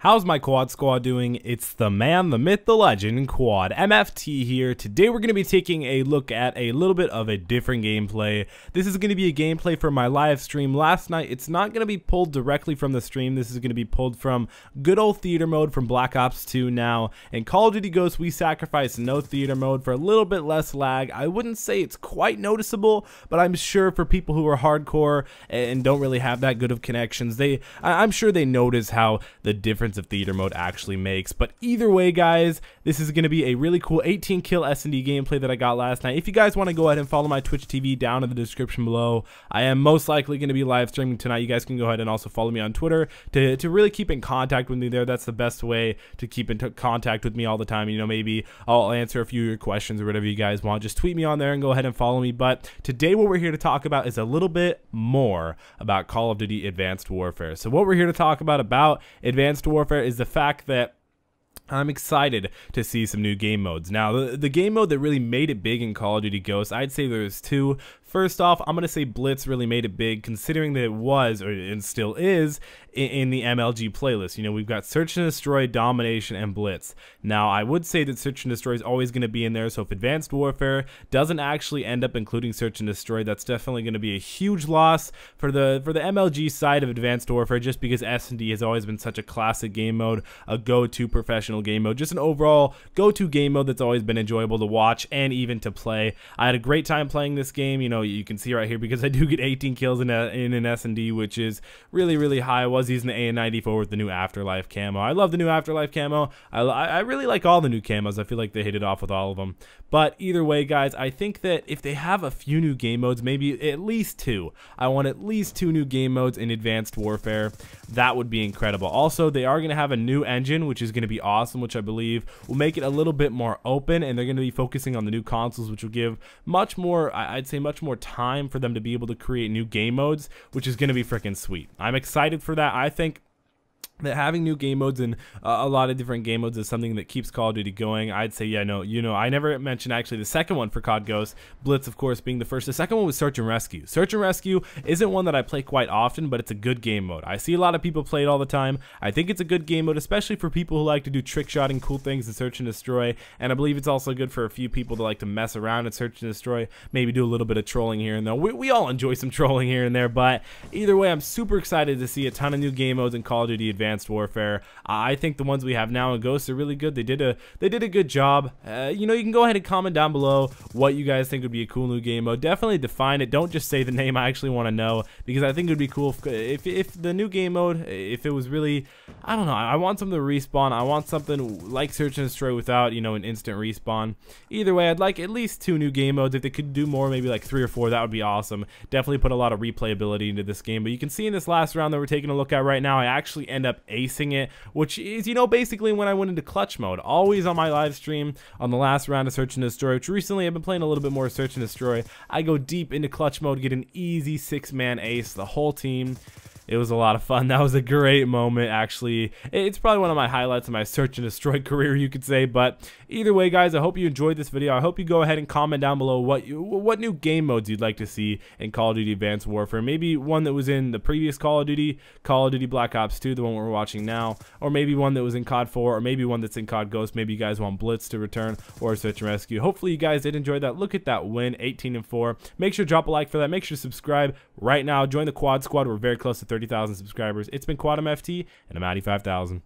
How's my quad squad doing? It's the man, the myth, the legend, Quad MFT here. Today we're going to be taking a look at a little bit of a different gameplay. This is going to be a gameplay from my live stream last night. It's not going to be pulled directly from the stream. This is going to be pulled from good old theater mode from Black Ops 2 now. In Call of Duty Ghosts, we sacrifice no theater mode for a little bit less lag. I wouldn't say it's quite noticeable, but I'm sure for people who are hardcore and don't really have that good of connections, I'm sure they notice how the difference of theater mode actually makes. But either way, guys, this is going to be a really cool 18 kill S&D gameplay that I got last night. If you guys want to go ahead and follow my Twitch TV down in the description below, I am most likely going to be live streaming tonight. You guys can go ahead and also follow me on Twitter to really keep in contact with me there. That's the best way to keep in contact with me all the time. You know, maybe I'll answer a few of your questions or whatever you guys want. Just tweet me on there and go ahead and follow me. But today what we're here to talk about is a little bit more about Call of Duty Advanced Warfare. So what we're here to talk about Advanced Warfare is the fact that I'm excited to see some new game modes. Now, the game mode that really made it big in Call of Duty Ghosts, I'd say there's two. First off, I'm going to say Blitz really made it big, considering that it was, and still is, in the MLG playlist. You know, we've got Search and Destroy, Domination, and Blitz. Now, I would say that Search and Destroy is always going to be in there, so if Advanced Warfare doesn't actually end up including Search and Destroy, that's definitely going to be a huge loss for the MLG side of Advanced Warfare, just because S&D has always been such a classic game mode, a go-to professional game mode, just an overall go-to game mode that's always been enjoyable to watch and even to play. I had a great time playing this game. You know, you can see right here, because I do get 18 kills in an S&D, which is really, really high. I was using the AN94 with the new Afterlife camo. I love the new Afterlife camo. I really like all the new camos. I feel like they hit it off with all of them. But either way, guys, I think that if they have a few new game modes, maybe at least two. I want at least two new game modes in Advanced Warfare. That would be incredible. Also, they are going to have a new engine, which is going to be awesome, which I believe will make it a little bit more open, and they're going to be focusing on the new consoles, which will give much more, I'd say much more time for them to be able to create new game modes, which is going to be freaking sweet. I'm excited for that. I think that having new game modes and a lot of different game modes is something that keeps Call of Duty going. I'd say, yeah, no, you know, I never mentioned actually the second one for COD Ghosts, Blitz, of course, being the first. The second one was Search and Rescue. Search and Rescue isn't one that I play quite often, but it's a good game mode. I see a lot of people play it all the time. I think it's a good game mode, especially for people who like to do trick shotting, cool things in Search and Destroy, and I believe it's also good for a few people that like to mess around in Search and Destroy, maybe do a little bit of trolling here and there. We all enjoy some trolling here and there, but either way, I'm super excited to see a ton of new game modes in Call of Duty Advanced Warfare. I think the ones we have now in Ghosts are really good. They did a good job. You know, you can go ahead and comment down below what you guys think would be a cool new game mode. Definitely define it. Don't just say the name. I actually want to know, because I think it would be cool if the new game mode, if it was really, I don't know, I want something to respawn. I want something like Search and Destroy without, you know, an instant respawn. Either way, I'd like at least two new game modes. If they could do more, maybe like 3 or 4, that would be awesome. Definitely put a lot of replayability into this game. But you can see in this last round that we're taking a look at right now, I actually end up acing it, which is, you know, basically when I went into clutch mode. Always on my live stream on the last round of Search and Destroy, which recently I've been playing a little bit more Search and Destroy. I go deep into clutch mode, get an easy 6-man ace, the whole team. It was a lot of fun. That was a great moment, actually. It's probably one of my highlights of my Search and Destroy career, you could say. But either way, guys, I hope you enjoyed this video. I hope you go ahead and comment down below what new game modes you'd like to see in Call of Duty Advanced Warfare. Maybe one that was in the previous Call of Duty Black Ops 2, the one we're watching now. Or maybe one that was in COD 4, or maybe one that's in COD Ghost. Maybe you guys want Blitz to return, or Search and Rescue. Hopefully you guys did enjoy that. Look at that win, 18-4. Make sure to drop a like for that. Make sure to subscribe right now. Join the Quad Squad. We're very close to 30,000 subscribers. It's been Quad MFT, and I'm Addy 5000.